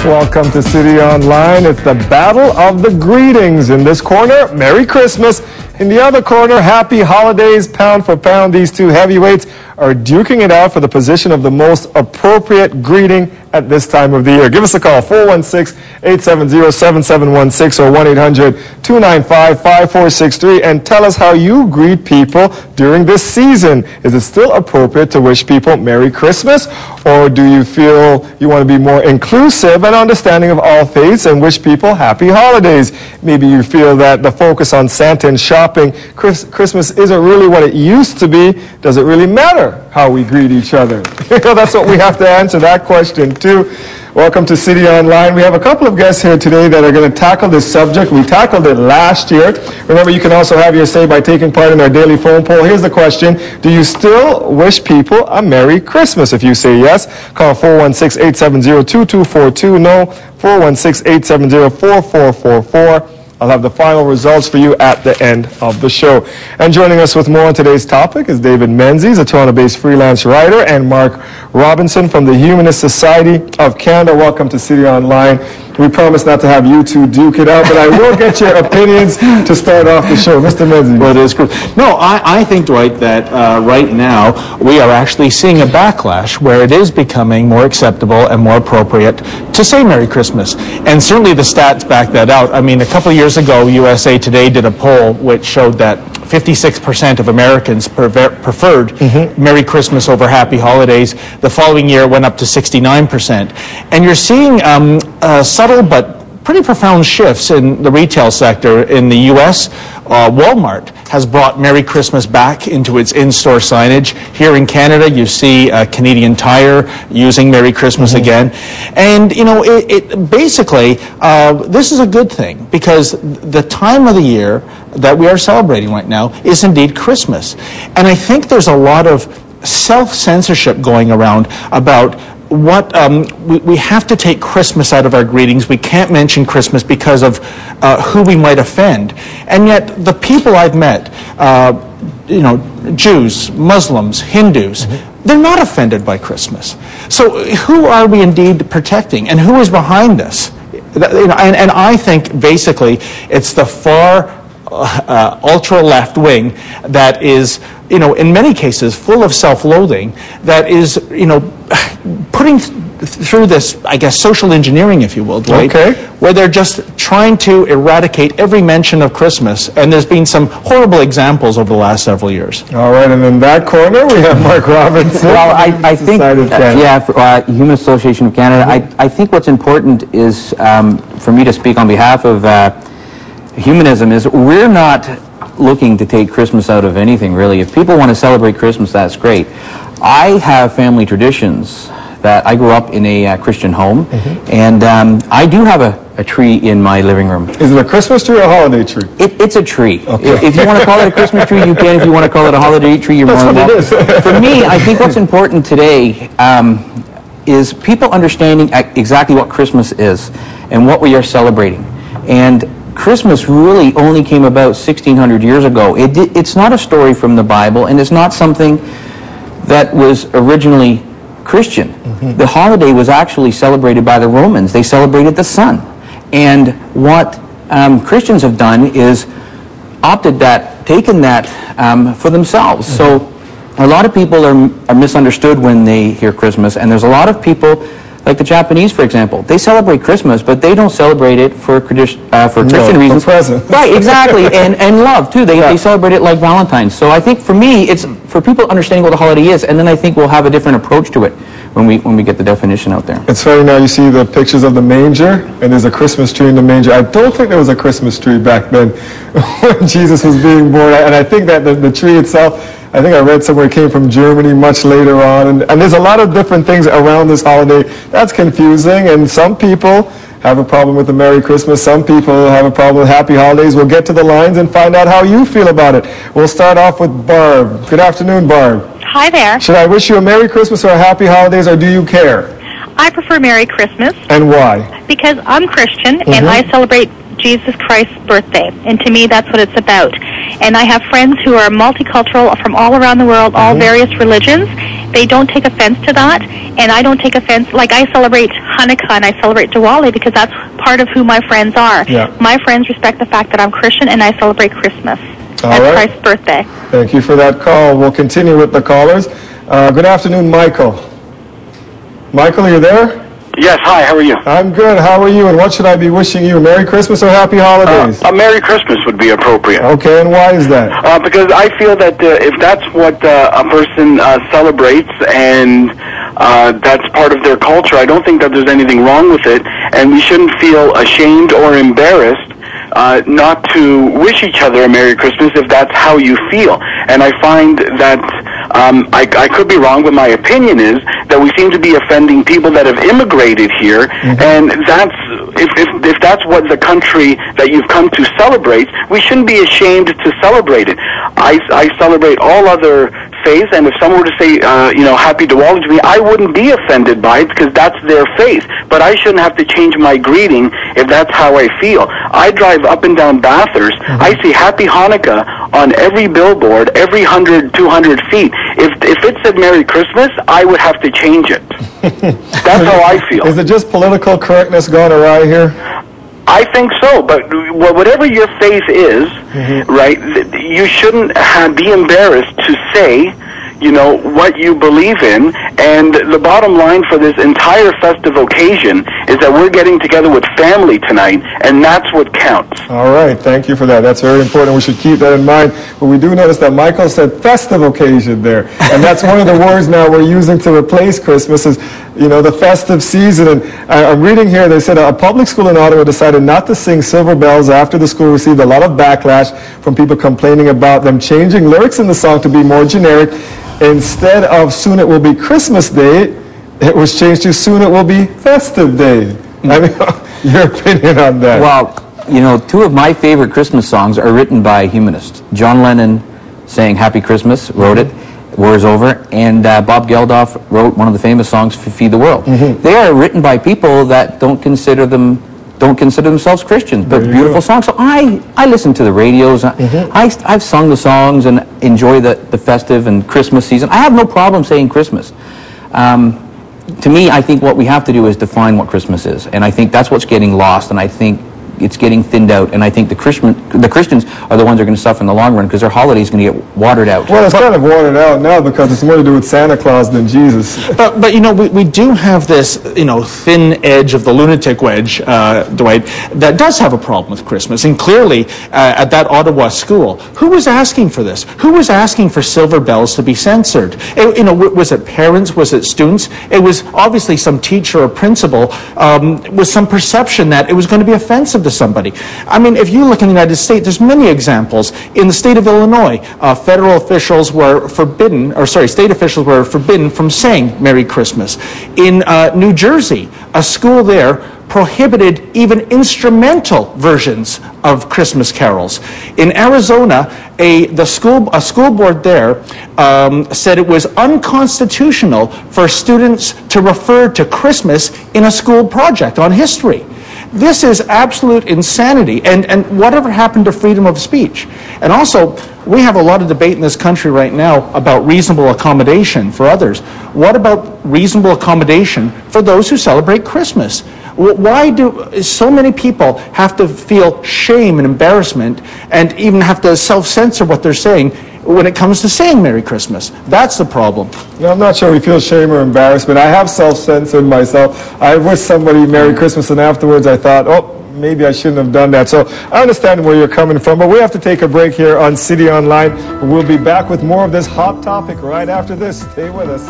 Welcome to City Online. It's the battle of the greetings. In this corner, Merry Christmas. In the other corner, Happy Holidays. Pound for pound, these two heavyweights are duking it out for the position of the most appropriate greeting at this time of the year. Give us a call, 416-870-7716 or 1-800-295-5463, and tell us how you greet people during this season. Is it still appropriate to wish people Merry Christmas, or do you feel you want to be more inclusive and understanding of all faiths and wish people Happy Holidays? Maybe you feel that the focus on Santa and shopping, Christmas isn't really what it used to be. Does it really matter how we greet each other? That's what we have to answer that question too. Welcome to City Online. We have a couple of guests here today that are going to tackle this subject. We tackled it last year. Remember, you can also have your say by taking part in our daily phone poll. Here's the question. Do you still wish people a Merry Christmas? If you say yes, call 416-870-2242. No, 416-870-4444. I'll have the final results for you at the end of the show. And joining us with more on today's topic is David Menzies, a Toronto-based freelance writer, and Mark Robinson from the Humanist Society of Canada. Welcome to City Online. We promise not to have you two duke it out, but I will get your opinions to start off the show. Mr. Menzies. Well, it is cool. No, I think, Dwight, that right now we are actually seeing a backlash where it is becoming more acceptable and more appropriate to say Merry Christmas. And certainly the stats back that out. I mean, a couple of years ago, USA Today did a poll which showed that 56% of Americans preferred Merry Christmas over Happy Holidays. The following year it went up to 69%. And you're seeing subtle but pretty profound shifts in the retail sector in the U.S. Walmart has brought Merry Christmas back into its in-store signage. Here in Canada, you see Canadian Tire using Merry Christmas again. And, you know, it basically, this is a good thing because the time of the year that we are celebrating right now is indeed Christmas. And I think there's a lot of self-censorship going around about what we have to take Christmas out of our greetings. We can't mention Christmas because of who we might offend. And yet the people I've met, you know, Jews, Muslims, Hindus, they're not offended by Christmas. So who are we indeed protecting, and who is behind this? And I think basically it's the far ultra left wing that is, you know, in many cases full of self-loathing, that is, you know, putting through this, I guess, social engineering, if you will, Dwight, where they're just trying to eradicate every mention of Christmas. And there's been some horrible examples over the last several years. All right, and in that corner we have Mark Robinson. Well, I think, Humanist Association of Canada, I think what's important is, for me to speak on behalf of humanism, is we're not looking to take Christmas out of anything, really. If people want to celebrate Christmas, that's great. I have family traditions that I grew up in a Christian home, and I do have a tree in my living room. Is it a Christmas tree or a holiday tree? It's a tree. If you want to call it a Christmas tree, you can. If you want to call it a holiday tree, you're more than welcome. For me, I think what's important today is people understanding exactly what Christmas is and what we are celebrating. And Christmas really only came about 1,600 years ago. It's not a story from the Bible, and it's not something that was originally Christian. The holiday was actually celebrated by the Romans. They celebrated the sun. And what Christians have done is taken that for themselves. So a lot of people are misunderstood when they hear Christmas, and there's a lot of people, like the Japanese, for example, they celebrate Christmas, but they don't celebrate it for Christian reasons. For presents. Right, exactly, and love too. They celebrate it like Valentine's. So I think for me, it's for people understanding what a holiday is, and then I think we'll have a different approach to it when we get the definition out there. It's funny now, you see the pictures of the manger, and there's a Christmas tree in the manger. I don't think there was a Christmas tree back then when Jesus was being born, and I think that the tree itself, I think I read somewhere it came from Germany much later on, and there's a lot of different things around this holiday that's confusing, and some people have a problem with the Merry Christmas, some people have a problem with Happy Holidays. We'll get to the lines and find out how you feel about it. We'll start off with Barb. Good afternoon, Barb. Hi there. Should I wish you a Merry Christmas or a Happy Holidays, or do you care? I prefer Merry Christmas. And why? Because I'm Christian, and I celebrate Jesus Christ's birthday. And to me, that's what it's about. And I have friends who are multicultural from all around the world, all various religions. They don't take offense to that, and I don't take offense. Like, I celebrate Hanukkah and I celebrate Diwali because that's part of who my friends are. Yeah. My friends respect the fact that I'm Christian, and I celebrate Christmas. That's Christ's birthday. Thank you for that call. We'll continue with the callers. Good afternoon, Michael. Michael, are you there? Yes, hi, how are you? I'm good. How are you? And what should I be wishing you? Merry Christmas or Happy Holidays? A Merry Christmas would be appropriate. Okay, and why is that? Because I feel that if that's what a person celebrates and that's part of their culture, I don't think that there's anything wrong with it, and we shouldn't feel ashamed or embarrassed not to wish each other a Merry Christmas if that's how you feel. And I find that I could be wrong, but my opinion is that we seem to be offending people that have immigrated here, and that's if that's what the country that you've come to celebrates, we shouldn't be ashamed to celebrate it. I celebrate all other faiths, and if someone were to say, Happy Diwali to me, I wouldn't be offended by it because that's their faith. But I shouldn't have to change my greeting if that's how I feel. I drive up and down Bathurst. I see Happy Hanukkah on every billboard, every 100, 200 feet. If it said Merry Christmas, I would have to change it. That's how I feel. Is it just political correctness gone awry here? I think so, but whatever your faith is, right, you shouldn't be embarrassed to say, what you believe in. And the bottom line for this entire festive occasion is that we're getting together with family tonight, and that's what counts. All right, thank you for that. That's very important. We should keep that in mind. But we do notice that Michael said festive occasion there, and that's one of the words now we're using to replace Christmas is, the festive season. And I'm reading here, they said a public school in Ottawa decided not to sing Silver Bells after the school received a lot of backlash from people complaining about them changing lyrics in the song to be more generic. Instead of Soon It Will Be Christmas Day, it was changed to Soon It Will Be Festive Day. I mean, your opinion on that? Well, two of my favorite Christmas songs are written by Humanists. John Lennon sang Happy Christmas, wrote it, War is Over, and Bob Geldof wrote one of the famous songs, Feed the World. They are written by people that don't consider themselves Christians, but beautiful songs. So I listen to the radios. I've sung the songs and enjoy the festive and Christmas season. I have no problem saying Christmas. To me, I think what we have to do is define what Christmas is, and I think that's what's getting lost, and I think it's getting thinned out, and I think the Christians are the ones that are going to suffer in the long run because their holiday is going to get watered out. Well, it's kind of watered out now because it's more to do with Santa Claus than Jesus. But we do have this, thin edge of the lunatic wedge, Dwight, that does have a problem with Christmas. And clearly, at that Ottawa school, who was asking for this? Who was asking for Silver Bells to be censored? Was it parents? Was it students? It was obviously some teacher or principal with some perception that it was going to be offensive to somebody. I mean, if you look in the United States, there's many examples. In the state of Illinois, state officials were forbidden from saying Merry Christmas. In New Jersey, a school there prohibited even instrumental versions of Christmas carols. In Arizona, a school board there said it was unconstitutional for students to refer to Christmas in a school project on history. This is absolute insanity, and whatever happened to freedom of speech? And also, we have a lot of debate in this country right now about reasonable accommodation for others. What about reasonable accommodation for those who celebrate Christmas? Why do so many people have to feel shame and embarrassment and even have to self-censor what they're saying when it comes to saying Merry Christmas? That's the problem. I'm not sure we feel shame or embarrassment. I have self-censored myself. I wished somebody Merry Christmas, and afterwards I thought, maybe I shouldn't have done that. So I understand where you're coming from, but we have to take a break here on City Online. We'll be back with more of this hot topic right after this. Stay with us.